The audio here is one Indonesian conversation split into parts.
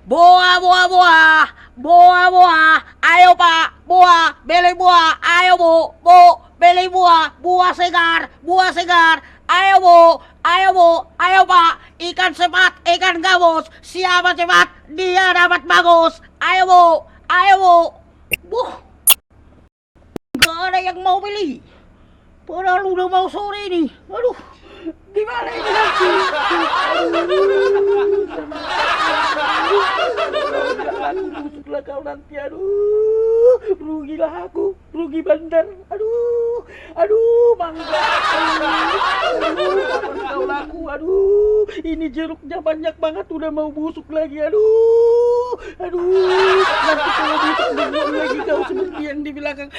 Buah. Ayo Pak, buah, beli buah. Ayo Bu, beli buah. Buah segar. Ayo Bu, ayo Pak. Ikan cepat, ikan gabus. Siapa cepat, dia dapat bagus. Ayo Bu. Buh, gak ada yang mau beli. Padahal udah mau sore nih. Aduh, gimana ini nanti? Busuklah kau nanti, rugilah aku, rugi bandar, mangga, kapan kau laku, ini jeruknya banyak banget, udah mau busuk lagi, nanti kalau busuk dibuang lagi kau seperti yang di belakang,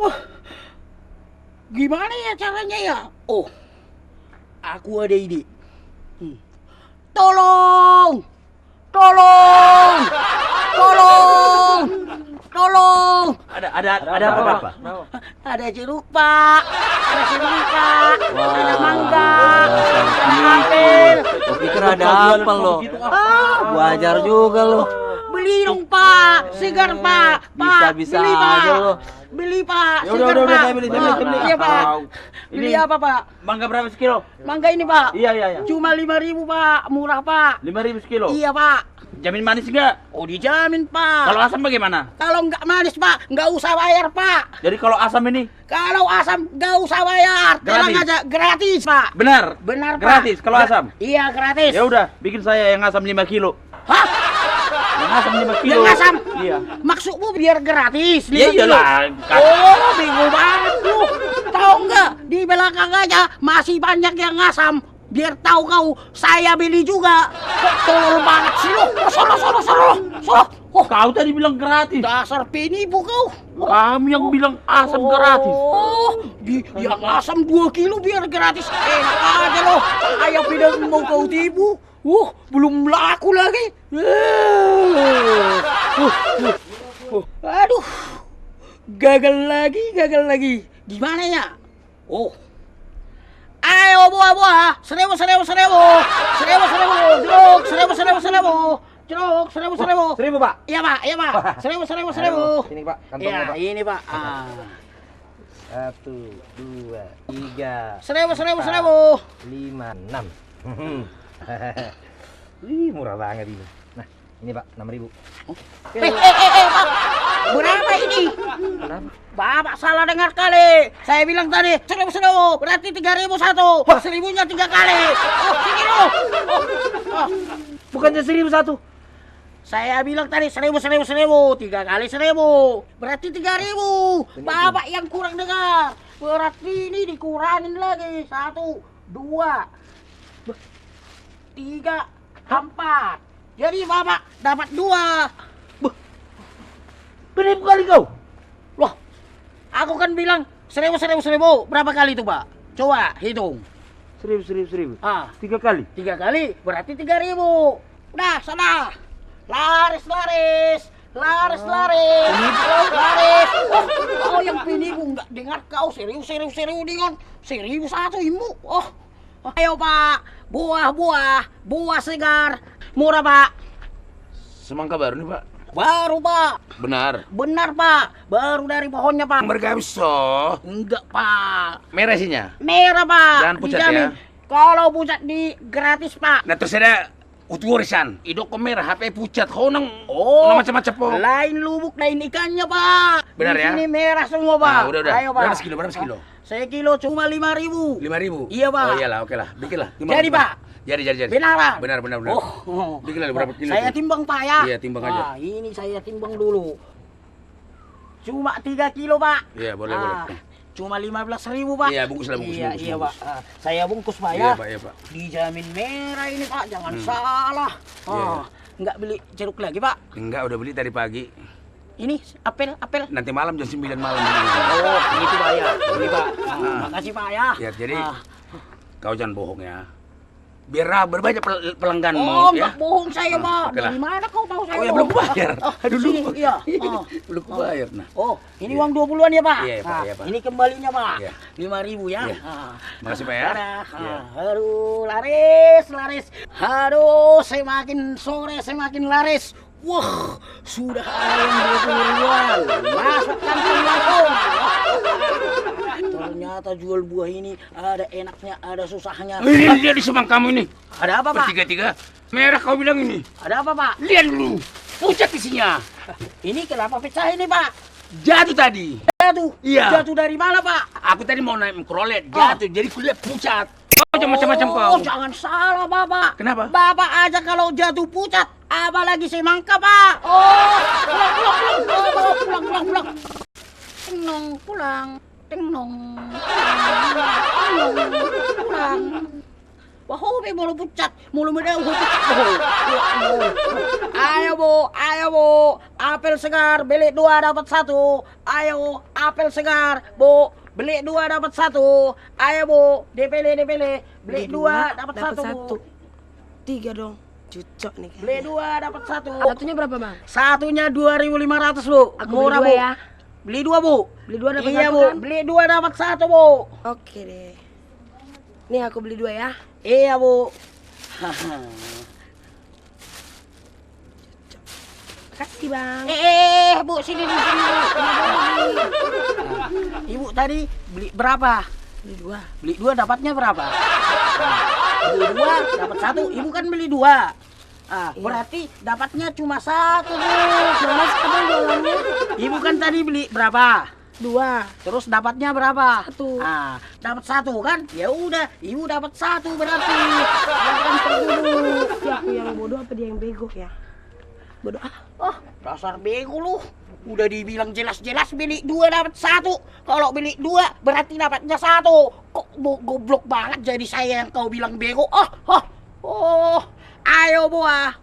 wah, gimana ya caranya ya? Oh, aku ada ide. Tolong! Ada apa? Ada jeruk, Pak. Ada semangka. Ada mangga. Ada apel. Gua pikir ada apel loh. Wajar juga loh. Beli dong, Pak. Segar, Pak. Bisa beli, aja Pak. loh. Beli, Pak. Ya Segar, udah, Pak. saya beli. Iya, Pak. Beli apa, Pak? Mangga berapa sekilo? Mangga ini, Pak. Iya. Cuma 5.000, Pak. Murah, Pak. 5.000 sekilo? Iya, Pak. Jamin manis enggak? Oh, dijamin, Pak. Kalau asam bagaimana? Kalau nggak manis, Pak, nggak usah bayar, Pak. Jadi kalau asam ini? Kalau asam nggak usah bayar, tenang aja, gratis, Pak. Benar, Pak. Gratis kalau asam? Iya, gratis. Ya udah, bikin saya yang asam 5 kilo. Hah? Yang asam 5 kilo. Yang asam? Iya. Maksudmu biar gratis? Iya iyalah. Oh, bingung banget lu. Tahu nggak? Di belakang aja masih banyak yang asam. Biar tahu kau, saya beli juga. Kok tolol banget sih lu? Sono. Oh, kau tadi bilang gratis. Dasar penipu kau. Kami yang bilang asam gratis. Oh, yang asam 2 kilo biar gratis. Enak aja loh. Saya bilang mau kau tipu. Belum laku lagi. Aduh. Gagal lagi. Gimana ya? Oh. Ayo buah. 1.000. Jeruk 1.000. 1.000 Pak? Iya Pak. 1.000. Sini Pak, kantongnya Iya, Pak. ini Pak. 1, 2, 3, 1.000. 5, 6. Wih, murah banget ini. Nah, ini Pak, 6.000. Pak. Berapa ini? Kenapa? Bapak salah dengar kali. Saya bilang tadi 1.000. Berarti 3.000 satu. 1.000-nya 3 kali. Oh, sini lu. Bukannya 1.001? Saya bilang tadi 1.000. 3 kali 1.000. Berarti 3.000. Bapak yang kurang dengar. Berarti ini dikurangin lagi. 1, 2, 3, 4. Jadi Bapak dapat 2. Penipu kali kau. Loh, aku kan bilang 1.000. Berapa kali itu, Pak? Coba hitung. 1.000. 3 kali. Berarti 3.000. Udah, sana. Laris. Oh, yang penipu nggak dengar kau. Serius dengan 1.001 ibu. Oh, ayo Pak. Buah segar. Murah, Pak. Semangka baru nih Pak. Baru, Pak. Benar, Pak. Baru dari pohonnya, Pak. bergabso. Enggak, Pak. Merah isinya. Merah, Pak. Jangan pucat Dijamin. ya. Kalau pucat di gratis, Pak. Nah terus ada uturisan. Idok ke merah, HP pucat. Kau nang macam-macam po. Lain lubuk, lain ikannya, Pak. Benar di ya? sini merah semua, Pak. Udah. Ayo, Pak. Berapa sekilo? Saya kilo cuma 5.000. 5.000. Iya, Pak. Oh iyalah, oke lah. Bikinlah. Jadi, Pak. Jadi. Benar, Pak. Benar. Oh. Bikinlah berapa kilo? Saya tuh? timbang, Pak, ya. Iya, timbang aja. Ini saya timbang dulu. Cuma 3 kilo, Pak. Iya, boleh. Cuma 15.000, Pak. Iya, bungkuslah. Iya, Pak. Saya bungkus, Pak, Iya, ya. Pak. Dijamin merah ini, Pak. Jangan salah. Iya. Nggak beli jeruk lagi, Pak. Enggak, udah beli tadi pagi. Ini apel. Nanti malam jam 9 malam. Oh, gitu Pak ya. Ini Pak. Makasih Pak ya. Ya, jadi kau jangan bohong ya. biar berbanyak pelanggan Oh, ya. nggak bohong saya, Pak. oke lah. Dari mana kau tahu saya? Oh ya bohong? belum bayar. Aduh Sini, lupa. iya. Belum bayar. Nah. Oh, ini uang 20-an ya, Pak? Iya, Pak, Nah, iya, Pak. ini kembalinya, Pak. Iya. 5.000 ya. Iya. Ah. Makasih, Pak ya. Dadah. Iya. Aduh, laris. Aduh, semakin sore semakin laris. Wah, sudah ada yang 20 ribuan. Masuk kantong langsung. Ternyata jual buah ini ada enaknya, ada susahnya. Ini dia di semang kamu ini. Ada apa, Pak? Bertiga-tiga. Merah kau bilang ini. Ada apa, Pak? Lihat dulu. Pucat isinya. Ini kenapa pecah ini, Pak? Jatuh tadi. Jatuh. Iya. Jatuh dari mana, Pak? Aku tadi mau naik mikrolet, jatuh. Jadi kulihat pucat. Kau jangan macam-macam kau. Oh, jangan salah, Bapak. Kenapa? Bapak aja kalau jatuh pucat, apalagi semangka, Pak. Oh, pulang. Ting nong, pulang. Wah, hobi mulu pucat, mulu medau pucat. Ayo bu, apel segar beli 2 dapat 1. Ayo, apel segar, Bu. Beli 2 dapat 1. Ayo Bu, dipilih. Beli 2 dapat 1, Bu. 3 dong. Cocok nih kan. Beli 2 dapat 1. Satunya berapa, Bang? Satunya 2.500, Bu. Aku Murah, beli 2 Bu. ya. Beli 2, Bu. Beli 2 dapat Iya, 1 Bu. kan? Beli 2 dapat 1, Bu. Oke deh. Nih aku beli 2 ya. Iya, Bu. Makasih, Bang. Bu, sini, Bu. Ibu tadi beli berapa? Beli 2. Beli 2 dapatnya berapa? Beli 2 dapat 1. Ibu kan beli 2. Iya. Berarti dapatnya cuma 1, Bu. Mana sekarang jualannya? Ibu kan tadi beli berapa? 2. Terus dapatnya berapa? 1. Dapat 1 kan? Ya udah, ibu dapat 1 berarti. Jangan tergulu. Si aku yang bodoh apa dia yang bego ya? Bodoh ah. Oh, dasar bego lu. Udah dibilang jelas-jelas beli 2 dapat 1. Kalau beli 2 berarti dapatnya 1. Kok goblok banget jadi saya yang kau bilang bego. Oh. Ayo buah.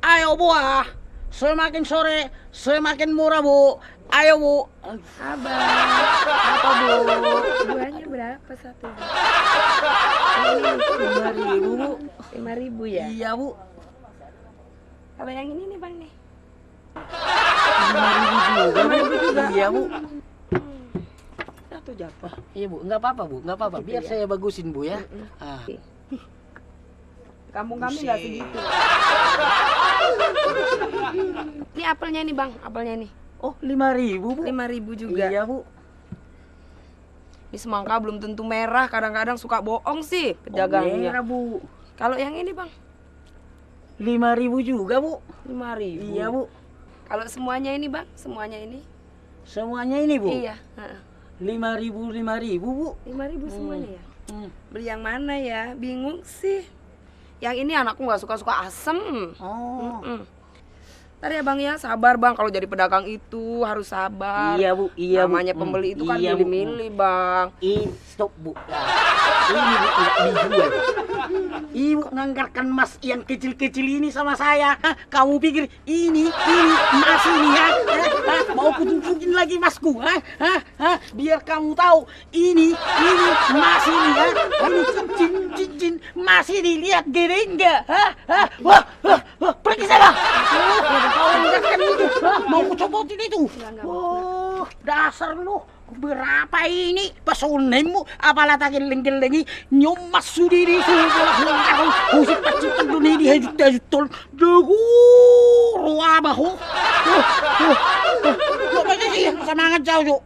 Ayo buah. Semakin sore semakin murah, Bu. Ayo, Bu. Abang. Apa, Bu? Buahnya berapa satu? Ini 5.000, Bu. 5.000 ya? Iya, Bu. Apa yang ini nih, Bang nih? 5.000 juga. Iya, Bu. Satu jatuh. Iya, Bu. Enggak apa-apa, Bu. Enggak apa-apa. Biar saya bagusin, Bu ya. Oke. Kampung kami nggak Buset. segitu. Ini apelnya nih, Bang. Apelnya nih. Oh, 5.000, Bu. 5.000 juga. Iya, Bu. Ini semangka belum tentu merah, kadang-kadang suka bohong sih Merah, pedagangnya. Bu. Kalau yang ini, Bang, 5.000 juga, Bu. 5.000. Iya, Bu. Kalau semuanya ini, Bang, semuanya ini. Semuanya ini, Bu. Iya, heeh. 5.000, Bu. 5.000 semuanya ya. Hmm. Beli yang mana ya? Bingung sih. Yang ini anakku nggak suka asem. Oh. Ntar ya, Bang ya, sabar, Bang. Kalau jadi pedagang itu harus sabar. Iya, Bu. Iya, Bu. Namanya pembeli itu kan Iya, Bu. milih-milih, Bang. Stop, Bu. Ini, Bu, tidak dijual. Ibu nganggarkan emas yang kecil-kecil ini sama saya. Hah? Kamu pikir ini emas ini ya? Hah? Mau kutunjukin lagi emasku? Hah? Biar kamu tahu ini emas ini ya. Ini cincin emas ini, lihat gede enggak? Wah, pergi sana. Kau nganggarkan itu. Mau kucopotin itu. Oh, dasar lu. Berapa ini pesonemu apalah takin lengi nyomas sudiri sudah ngangkau musik pacitan dunia di hajut tol degu ruah bahu lo pakai sih semangat jauh